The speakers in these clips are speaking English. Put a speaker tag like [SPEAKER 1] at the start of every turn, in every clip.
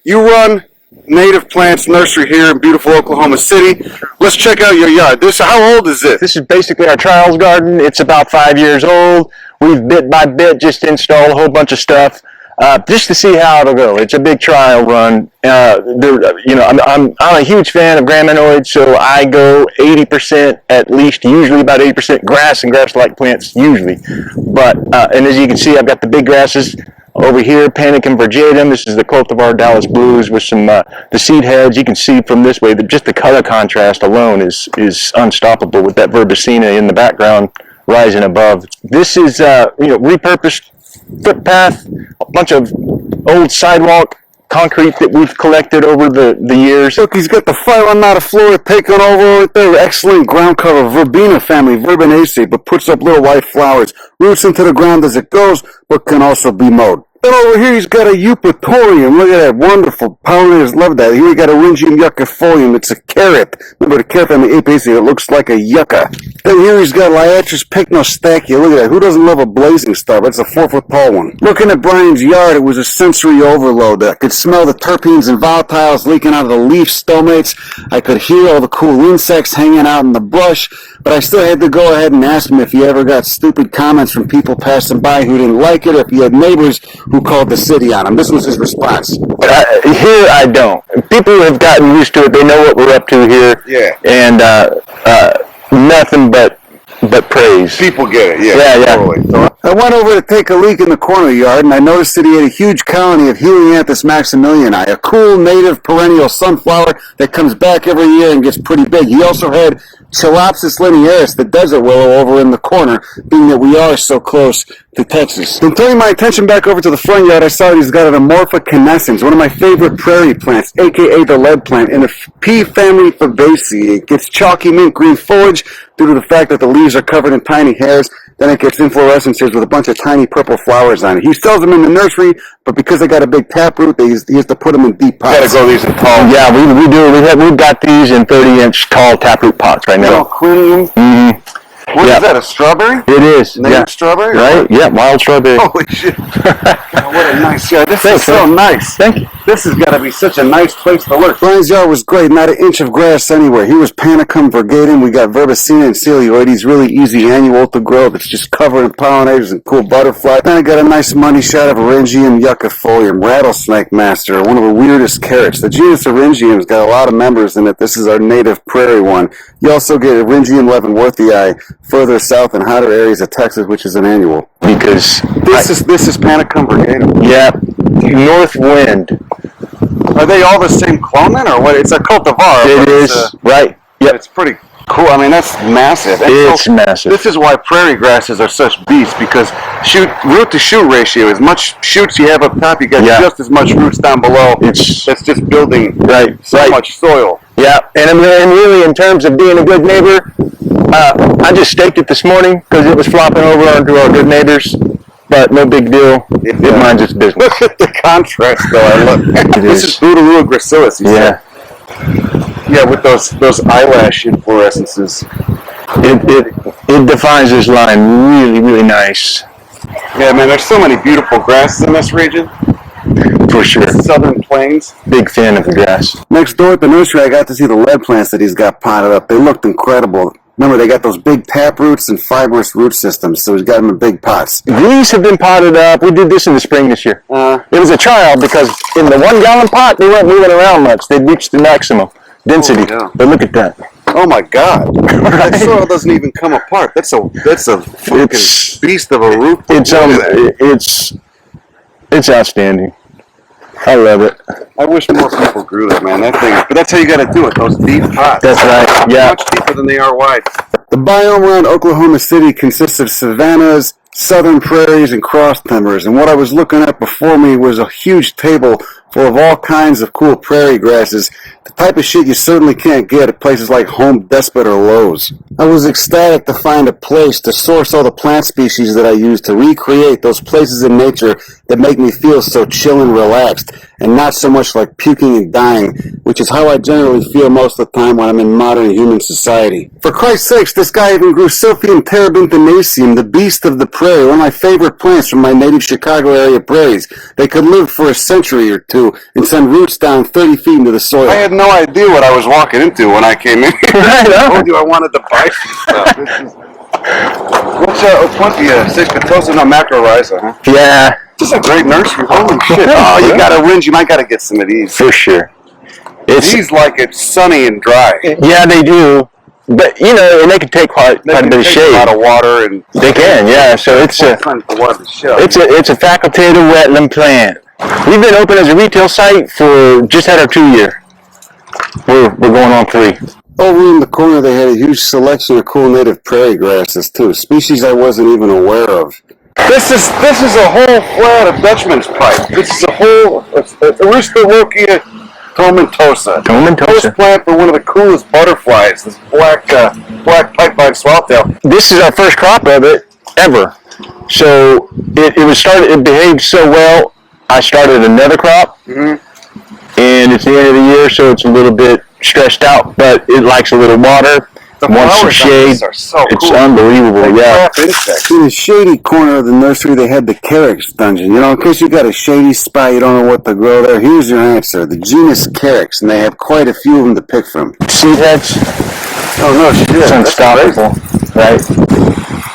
[SPEAKER 1] You run Native Plants Nursery here in beautiful Oklahoma City. Let's check out your yard. How old is this?
[SPEAKER 2] This is basically our trials garden. It's about 5 years old. We've bit by bit just installed a whole bunch of stuff just to see how it'll go. It's a big trial run. I'm a huge fan of graminoids, so I go 80% at least, usually about 80% grass and grass-like plants usually. But and as you can see, I've got the big grasses over here, Panicum virgatum. This is the cultivar Dallas Blues with some the seed heads. You can see from this way that just the color contrast alone is unstoppable with that verbicina in the background rising above. This is repurposed footpath, a bunch of old sidewalk concrete that we've collected over the years.
[SPEAKER 1] Look, he's got the Phyllonata flora taken over right there. Excellent ground cover, Verbena family, Verbenaceae, but puts up little white flowers. Roots into the ground as it goes, but can also be mowed. Then over here he's got a Eupatorium. Look at that, wonderful. Pollinators love that. Here we got a Rhingium yuccifolium. It's a carrot. Remember the carrot family Apiaceae, it looks like a yucca. Then here he's got Liatris pycnostachya. Look at that. Who doesn't love a blazing star? That's a 4-foot tall one. Looking at Brian's yard, it was a sensory overload. I could smell the terpenes and volatiles leaking out of the leaf stomates. I could hear all the cool insects hanging out in the brush, but I still had to go ahead and ask him if he ever got stupid comments from people passing by who didn't like it, or if he had neighbors who called the city on him. This was his response.
[SPEAKER 2] Here I don't. People have gotten used to it. They know what we're up to here.
[SPEAKER 1] Yeah.
[SPEAKER 2] And nothing but praise.
[SPEAKER 1] People get it. Yeah. Totally. So I went over to take a leak in the corner yard, and I noticed that he had a huge colony of Helianthus maximiliani, a cool native perennial sunflower that comes back every year and gets pretty big. He also had Chalopsis linearis, the desert willow, over in the corner, being that we are so close to Texas. Then turning my attention back over to the front yard, I saw that he's got an Amorpha canescens, one of my favorite prairie plants, aka the lead plant, in the pea family Fabaceae. It gets chalky mint green foliage due to the fact that the leaves are covered in tiny hairs. Then it gets inflorescences with a bunch of tiny purple flowers on it. He sells them in the nursery, but because they got a big taproot, he has to put them in deep pots.
[SPEAKER 2] Gotta grow these in tall. Yeah, we do. We've got these in 30-inch tall taproot pots right now.
[SPEAKER 1] Quinium.
[SPEAKER 2] Mm-hmm.
[SPEAKER 1] What is that, a strawberry?
[SPEAKER 2] It is.
[SPEAKER 1] Native strawberry?
[SPEAKER 2] Right? Yeah, wild strawberry.
[SPEAKER 1] Holy shit. God, what a nice yard. This is so nice.
[SPEAKER 2] Thank you.
[SPEAKER 1] This has got to be such a nice place to work. Brian's yard was great. Not an inch of grass anywhere. He was Panicum virgatum. We got Verbicina and Coleoides. Really easy annual to grow. It's just covered in pollinators and cool butterflies. Then I got a nice money shot of Rhingium yuccifolium, rattlesnake master, one of the weirdest carrots. The genus Rhingium's got a lot of members in it. This is our native prairie one. You also get Rhingium leavenworthii further south in hotter areas of Texas, which is an annual.
[SPEAKER 2] Because
[SPEAKER 1] this is Panicum virgatum.
[SPEAKER 2] Yeah, north wind.
[SPEAKER 1] Are they all the same clone then, or what? It's a cultivar.
[SPEAKER 2] It is, right. Yep.
[SPEAKER 1] It's pretty cool. I mean, that's massive.
[SPEAKER 2] It's massive.
[SPEAKER 1] This is why prairie grasses are such beasts, because root to shoot ratio, as much shoots you have up top, you got just as much roots down below. That's just building so much soil.
[SPEAKER 2] Yeah, and really in terms of being a good neighbor, I just staked it this morning because it was flopping over onto our good neighbors. But no big deal. It minds its business.
[SPEAKER 1] Look at the contrast, though. I love this is Bouteroua gracilis. Yeah, with those eyelash inflorescences.
[SPEAKER 2] It defines this line really, really nice.
[SPEAKER 1] Yeah, man. There's so many beautiful grasses in this region.
[SPEAKER 2] For sure.
[SPEAKER 1] Southern plains.
[SPEAKER 2] Big fan of the grass. Next
[SPEAKER 1] door at the nursery, I got to see the lead plants that he's got potted up. They looked incredible. Remember, they got those big tap roots and fibrous root systems, so he's got them in big pots.
[SPEAKER 2] These have been potted up. We did this in the spring this year. It was a trial because in the 1 gallon pot, they weren't moving around much. They'd reached the maximum density. Oh, yeah. But look at that.
[SPEAKER 1] Oh my God! Right? That soil doesn't even come apart. That's a fucking beast of a root.
[SPEAKER 2] It's outstanding. I love it.
[SPEAKER 1] I wish more people grew that, man. That thing. But that's how you got to do it. Those deep pots.
[SPEAKER 2] That's right. Yeah.
[SPEAKER 1] Much deeper than they are wide. The biome around Oklahoma City consists of savannas, southern prairies, and cross timbers. And what I was looking at before me was a huge table full of all kinds of cool prairie grasses The type of shit you certainly can't get at places like Home Depot or Lowe's. I was ecstatic to find a place to source all the plant species that I use to recreate those places in nature that make me feel so chill and relaxed, and not so much like puking and dying, which is how I generally feel most of the time when I'm in modern human society. For Christ's sakes, this guy even grew Silphium terebinthinaceum, the beast of the prairie, one of my favorite plants from my native Chicago area prairies. They could live for a century or two and send roots down 30 feet into the soil. I had no idea what I was walking into when I came in here. I told you I wanted to buy some stuff. What's 6 Petosa no macrorhiza, huh?
[SPEAKER 2] Yeah.
[SPEAKER 1] This is a great nursery. Holy shit. Oh, you got a ringe. You might got to get some of these.
[SPEAKER 2] For sure.
[SPEAKER 1] These like it's sunny and dry.
[SPEAKER 2] Yeah, they do. But, you know, and they can take quite a bit of shade.
[SPEAKER 1] A lot of water. And
[SPEAKER 2] they can, yeah. So it's a facultative wetland plant. We've been open as a retail site for just had our 2 year. We're going on 3.
[SPEAKER 1] Over in the corner, they had a huge selection of cool native prairie grasses too, species I wasn't even aware of. This is a whole flat of Dutchman's pipe. This is a whole Aristolochia tomentosa. Host plant for one of the coolest butterflies. This black pipeline swallowtail.
[SPEAKER 2] This is our first crop of it ever. So it behaved so well. I started another crop, and it's the end of the year, so it's a little bit stressed out, but it likes a little water. Wants some shade.
[SPEAKER 1] Are so
[SPEAKER 2] it's
[SPEAKER 1] cool.
[SPEAKER 2] Unbelievable, yeah.
[SPEAKER 1] In the shady corner of the nursery, they had the Carex dungeon. You know, in case you got a shady spot, you don't know what to grow there, here's your answer. The genus Carex, and they have quite a few of them to pick from.
[SPEAKER 2] Seed heads?
[SPEAKER 1] Oh, no shit.
[SPEAKER 2] It's unstoppable, right?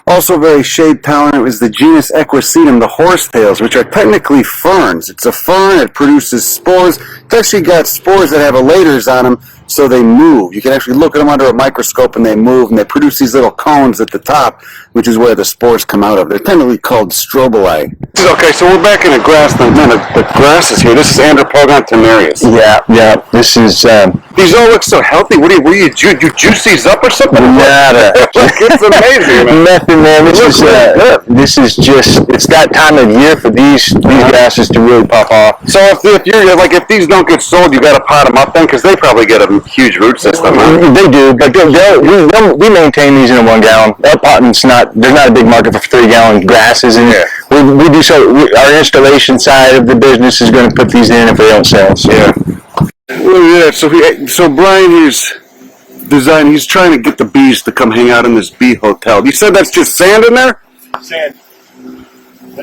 [SPEAKER 1] Also very shade tolerant is the genus Equisetum, the horsetails, which are technically ferns. It's a fern, it produces spores. It's actually got spores that have elaters on them, so they move. You can actually look at them under a microscope and they move, and they produce these little cones at the top, which is where the spores come out of. They're technically called strobili. Okay, so we're back in the grass. The grass is here. This is Andropogon temerarius.
[SPEAKER 2] Yeah. This is...
[SPEAKER 1] These all look so healthy. What do you juice these up or something?
[SPEAKER 2] Nada.
[SPEAKER 1] It's amazing, man.
[SPEAKER 2] Nothing, man. This is just, it's that time of year for these grasses to really pop off.
[SPEAKER 1] So if these don't get sold, you got to pot them up then, because they probably get a huge root system. Huh?
[SPEAKER 2] They do, but we maintain these in a 1 gallon. Our potting's there's not a big market for 3 gallon grasses, and we do so. Our installation side of the business is going to put these in if they don't sell. So.
[SPEAKER 1] Yeah. Well, yeah. So Brian, he's trying to get the bees to come hang out in this bee hotel. You said that's just sand in there?
[SPEAKER 3] Sand.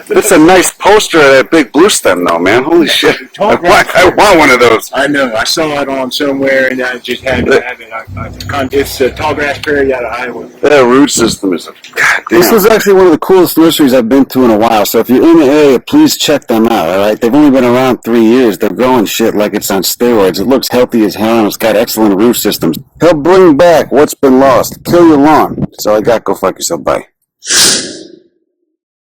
[SPEAKER 1] That's a nice poster of that big blue stem, though, man. Holy shit! I want one of those.
[SPEAKER 3] I know. I saw it on somewhere, and I just had to have it. It's a tall grass prairie out of Iowa.
[SPEAKER 1] That root system is This was actually one of the coolest nurseries I've been to in a while. So if you're in the area, please check them out. All right, they've only been around 3 years. They're growing shit like it's on steroids. It looks healthy as hell, and it's got excellent root systems. Help bring back what's been lost. Kill your lawn. That's all I got. Go fuck yourself. Bye.